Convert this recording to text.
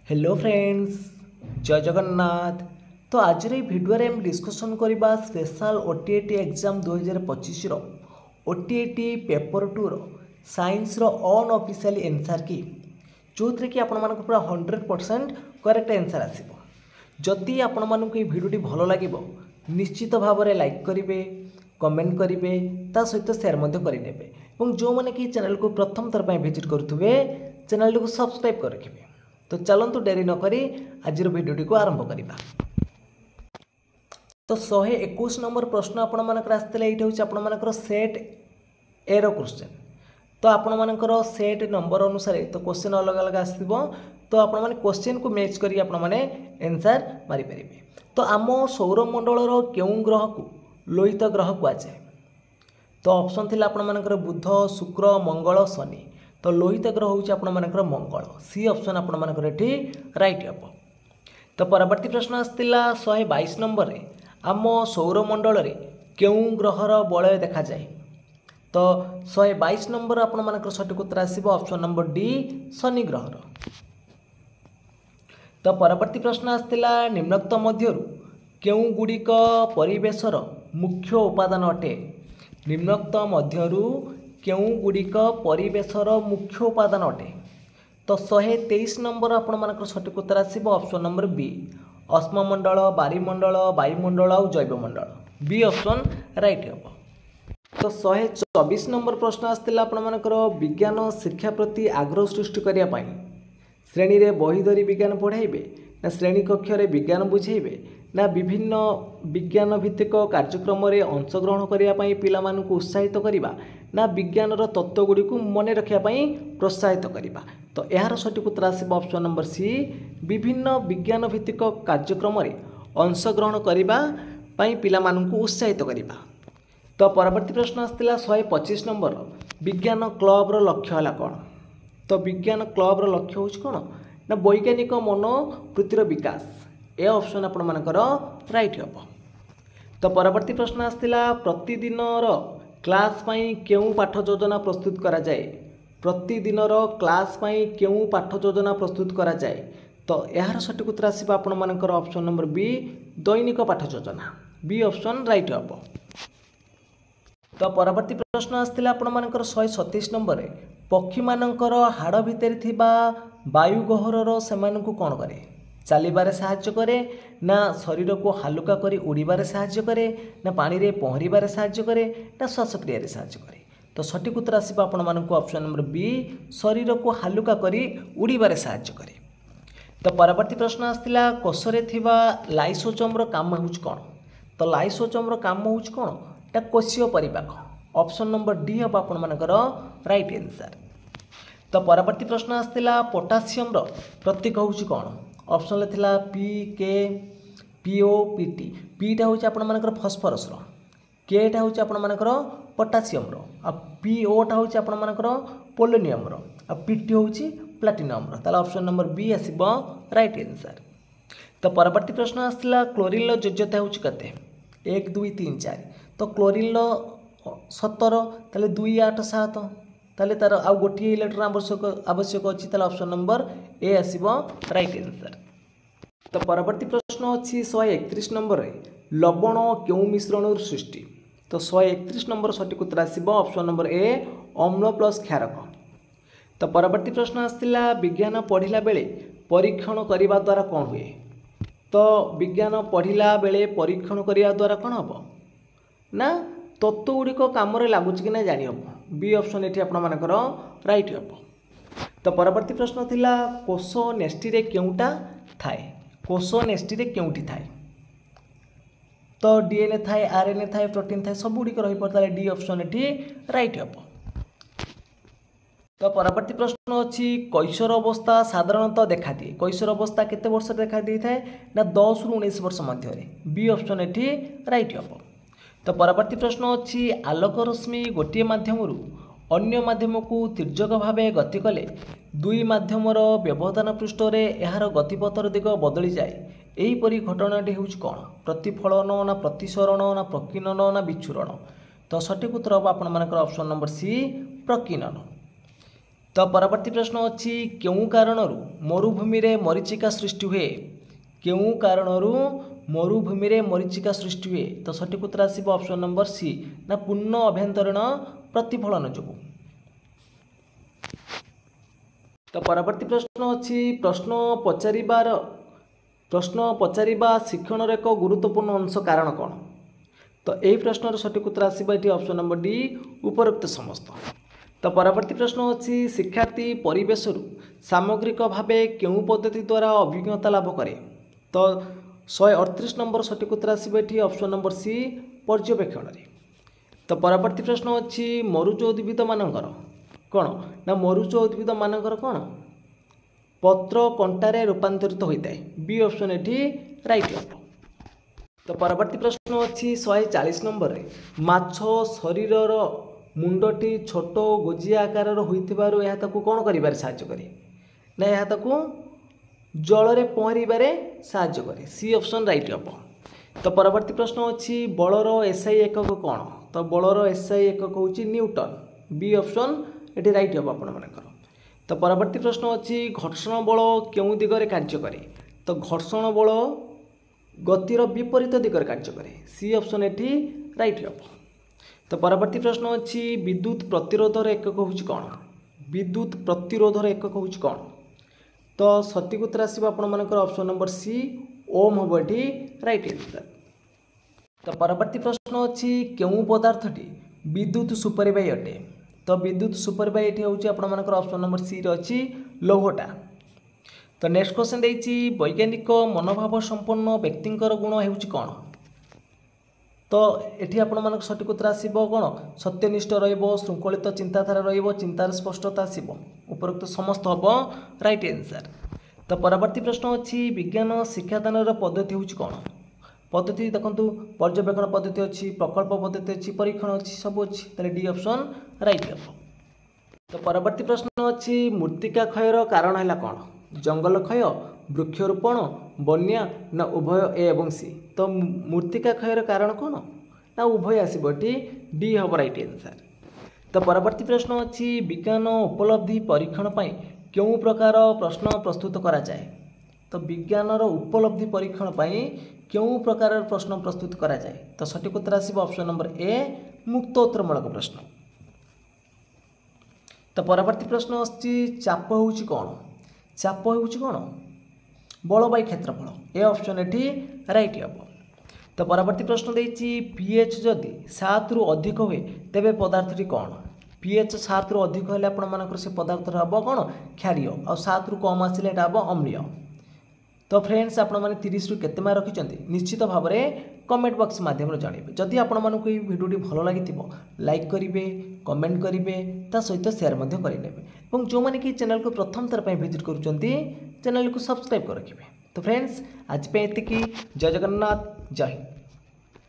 Hello friends, जय जगन्नाथ। तो आज भिडियो हम डिस्कसन करवा स्पेशल ओटीएटी एग्जाम 2025 रो ओटीएटी पेपर 2 रो साइंस रो अनऑफिशियल आंसर की जो थी कि आपण मानक पूरा 100% करेक्ट आंसर आसीबो। जदि आपण मानक ये भिडियोटी भल लागिबो निश्चित भाव में लाइक करेंगे, कमेंट करेंगे, ता सहित शेयर मध्य करेंगे और जो मैंने कि चैनल को प्रथम थर विजिट करुवे चैनल को सब्सक्राइब कर रखिए। तो चलतु डेरी नक आज भिडियोटी को आरंभ करवा। तो 121 नंबर प्रश्न आपण मानकर आसते ये हूँ आपण मानकर सेट ए रो क्वेश्चन। तो आपण मानकर सेट नंबर अनुसार तो क्वेश्चन अलग अलग आसो। तो आपण माने क्वेश्चन को मैच करी आपण माने आंसर मारी पारिबे। तो आम सौरमंडल केउं ग्रह को लोहित ग्रह कहुए? तो ऑप्शन थिला आपण मानकर बुध, शुक्र, मंगल, शनि। तो लोहित ग्रह हूँ आपण मानकर मंगल। सी ऑप्शन आपण मानकर एठी राइट हम। तो परवर्ती प्रश्न आसला 122 नंबर रे आम सौरमंडल रे केउं ग्रहर बलय देखा जाए? तो 122 नंबर आपण मानकर सठिक उत्तर आसीबो ऑप्शन नंबर डी शनि ग्रहर। तो परवर्ती प्रश्न आसला निम्नोक्त मध्यरु केउं गुड़िक परिवेशर मुख्य उपादान अटे? निम्नोक्त मध्यरु केउं गुड़िक परिवेशर मुख्य उपादान अटे? तो 123 नंबर आपण मानकर सठिक उत्तर आसीबो ऑप्शन नंबर बी अश्ममंडल, बारिमंडल, वायुमंडल और जैवमंडल। बी ऑप्शन राइट हम। तो 124 नंबर प्रश्न आसला आपण मानकर विज्ञान शिक्षा प्रति आग्रह सृष्टि करिया पई श्रेणी रे बही धरी विज्ञान पढ़ाइबे ना श्रेणी कक्ष रे विज्ञान बुझेइबे ना विभिन्न विज्ञान भित्तिक कार्यक्रम रे अंशग्रहण करिया पई पिला मानकु उत्साहित करिबा ना विज्ञान रो तत्व गुडी को मने रखिया पई प्रोत्साहित करिबा? तो यार सठिक उत्तर आसीबो ऑप्शन नंबर सी विभिन्न विज्ञान भित्तिक कार्यक्रम रे अंशग्रहण करिबा पई पिला मानकु उत्साहित करिबा। तो परवर्ती प्रश्न आसला 125 नंबर विज्ञान क्लब रो लक्ष्य हला कोन? तो विज्ञान क्लब रो लक्ष्य होछ कोन ना वैज्ञानिक मनोवृत्तिर विकास। ए ऑप्शन आपण मानकर राइट हम। तो परवर्ती प्रश्न आसला प्रतिदिन क्लास पई केउं पाठ योजना प्रस्तुत करा जाए? प्रतिदिन क्लास पई केउं पाठ योजना प्रस्तुत करा जाए? तो यार सठिक उत्तर आसीबा आपण मानकर ऑप्शन नंबर बी दैनिक पाठ योजना। बी ऑप्शन राइट हम। तो परवर्ती प्रश्न आसला आपण मानकर 127 नंबर पक्षी मानकर हाड़ भितर थिबा वायु गहरर सेमानकु कोन करे? चलिबारे साहाय्य करे ना शरीर को हालुका करी उड़ीबारे साहाय्य करे ना पानी रे पहरिबारे साहाय्य करे ना श्वासक्रिया रे साहाय्य करे? तो सठिक उत्तर आसीबा आपण मानकु ऑप्शन नंबर बी शरीर को हालुका करी उड़ीबारे साहाय्य करे। तो परवर्ती प्रश्न आसला कोषरे थिबा लाइसोसोम रो काम होउछ कोन? तो लाइसोसोम रो काम होउछ कोन? ता कोषीय परिपाक। ऑप्शन नंबर डी हम आपण मानकर राइट आंसर। तो परवर्ती प्रश्न आसला पोटासियम रो प्रतीक होउछ कोन? ऑप्शन थिला पी, के, पीओ, पीटी। पीटा हूँ आपण मानकर फस्फरस रो, केटा हूँ आपण मानकर पोटासियम रो, आ पीओटा हूँ आपण मानकर पोलोनियम रो, आ पीटी हूँ प्लाटिनम रो। ताला ऑप्शन नंबर बी आसीबो राइट आंसर। तो परवर्ती प्रश्न आसला क्लोरीन लो योज्यता हूँ केते? 1 2 3 4। तो क्लोरीन लो 17 ताले 2 8 7 ताले तार आ गोटे इलेक्ट्रॉन आवश्यक अच्छी ताले ऑप्शन नंबर ए आसीबो राइट आंसर। तो परवर्ती प्रश्न अच्छी 131 नंबर लवण केउं मिश्रण सृष्टि? तो 131 नंबर सठिक उत्तर आसीबो ऑप्शन नंबर ए अम्ल प्लस क्षारक। तो परवर्ती प्रश्न आसला विज्ञान पढ़िला बेले परीक्षण करिबा द्वारा कौन हुए? तो विज्ञान पढ़िला बेले परीक्षण करिया द्वारा कौन हम ना तत्व गुड़िक कम लगुच कि ना जानी हम। बी ऑप्शन ये आपण मानकर राइट हम। तो परवर्ती प्रश्न थिला कोष नेष्टि रे केउटा थाए? कोष नेष्टि रे केउटी थाए? तो डीएनए थाए, आरएनए थाए, प्रोटीन थाए, सब गुड़िक रही पड़ता है। डी ऑप्शन ये राइट हम। तो परवर्ती प्रश्न अच्छी कैशोर अवस्था साधारणतः देखा दिए। कैशोर अवस्था केते वर्ष देखा दी थाए ना 10 रु 19 वर्ष मध्य। बी ऑप्शन ये राइट हम। तो परवर्ती प्रश्न अच्छी आलोक रश्मि गोटे मध्यम अन्य माध्यम को तिर्यक भाव गति कले दुई माध्यमर व्यवधान पृष्ठ रे यार गतिपथर दिग बदली जाए। यहीपरी घटनाटी हूँ कौन? प्रतिफलन ना प्रतिसरण ना प्रकीर्णन ना विच्छुरण? तो सठिक उत्तर हम आपण मानकर ऑप्शन नंबर सी प्रकीर्णन। तो परवर्ती प्रश्न अच्छी क्यों कारण मरुभूमि रे मरीचिका सृष्टि हुए क्यों कारण मरुभूमि रे मरीचिका सृष्टि हुए तो सठिक उत्तर आसब ऑप्शन नंबर सी ना पूर्ण अभ्यंतरीण प्रतिफलन जो। तो परवर्ती प्रश्न अच्छी प्रश्न पचारिबा शिक्षण एक गुरुत्वपूर्ण अंश कारण कौन तो यही प्रश्नर सठिक उत्तर आसब ये ऑप्शन नंबर डी उपरोक्त समस्त। तो परवर्ती प्रश्न अच्छी शिक्षार्थी परिवेश सामग्रिक भाव क्यों पद्धति द्वारा अभिज्ञता लाभ करे तो 138 नंबर सठिक उत्तर आसब ये ऑप्शन नंबर सी पर्यवेक्षण। तो परवर्ती प्रश्न अच्छी मरुज उद्भिद मानकर कौन ना मरुज उद्भिद मानकर कौन पत्र कंटारे रूपांतरित होता है बी ऑप्शन ये राइट हम। तो परवर्ती प्रश्न अच्छी 140 नंबर रे माछ शरीरर मुंडटी छोट गोजिया आकार होइथिबारु यह ताकू कौन करिबार साहाय्य करे ना यह ताकू जल पहरिबारे साहाय्य करे सी ऑप्शन राइट हम। तो परवर्ती प्रश्न अच्छी बलर एसआई एकक कौन तो बलर एसआई एकक हूँ न्यूटन बी ऑप्शन ये राइट हम आपण मानकर। तो परवर्ती प्रश्न अच्छी घर्षण बल क्यों दिगरे कार्य करे तो घर्षण बल गतिर विपरीत दिगरे कार्य करे सी ऑप्शन ये राइट हम। तो परवर्ती प्रश्न अच्छी विद्युत प्रतिरोधर एकक हूँ कौन विद्युत प्रतिरोधर एकक हूँ कौन तो सठिक उत्तर आसब आपर ऑप्शन नंबर सी ओम हम ये राइट आंसर। तो परवर्ती प्रश्न अच्छी क्यों पदार्थटी विद्युत सुपरवाई अटे तो विद्युत सुपरवाई ये हूँ आपर ऑप्शन नंबर सी अच्छी लौहटा। तो नेक्स्ट क्वेश्चन देती वैज्ञानिक मनोभाव संपन्न व्यक्तिंकर गुण हूँ कौन तो ये आपण सठिक उत्तर आसब कौन सत्यनिष्ठ रृंखलित चिंताधारा चिंतार स्पष्टता आसब उपरोक्त समस्त हम राइट आंसर। तो परवर्ती प्रश्न अच्छी विज्ञान शिक्षादान पद्धति हूँ कौन पद्धति देखो पर्यवेक्षण पद्धति अच्छी प्रकल्प पद्धति अच्छी परीक्षण अच्छी सब अच्छी डी ऑप्शन राइट हम। तो परवर्ती प्रश्न अच्छी मृत्तिका क्षयर कारण है कौन जंगल क्षय वृक्षरोपण बन्या ना उभय ए एवं सी तो मृत्तिका क्षयर कारण कौन ना उभय आसब डी हम राइट आंसर। तो परवर्ती प्रश्न अच्छी विज्ञान उपलब्धि परीक्षण पर क्यों प्रकार प्रश्न प्रस्तुत करा जाए तो विज्ञानर उपलब्धि परीक्षण पर क्यों प्रकार प्रश्न प्रस्तुत करा जाए तो सठिक उत्तर आसब ऑप्शन नंबर ए मुक्तोत्तरमूलक प्रश्न। तो परवर्ती प्रश्न अच्छी चाप हूँ कौन चाप हूँ कौन बलबाई क्षेत्रफल ए ऑप्शन ये राइट हम। तो परवर्ती प्रश्न देती पीएच जदि 7 रु अधिक हुए तेबे पदार्थटी कौन पीएच 7 रु अधिक हेल्ले आपर से पदार्थ हम कौन क्षारीय और 7 रु कम आसिले हम अम्लीय। तो फ्रेंड्स आपण मैंने 30 रु केते मार्क रखिंट निश्चित भाव में कमेंट बॉक्स माध्यम जानवे जदि आपण मानक ये भिडियोटी भल लगी लाइक करेंगे कमेंट करेंगे ता सहित शेयर करेंगे और जो मैंने कि चैनल को प्रथम थर पर विजिट करुँच चैनल को सब्सक्राइब कर रखिए। तो फ्रेंड्स आज पे एतिकी जय जगन्नाथ जय हिंद।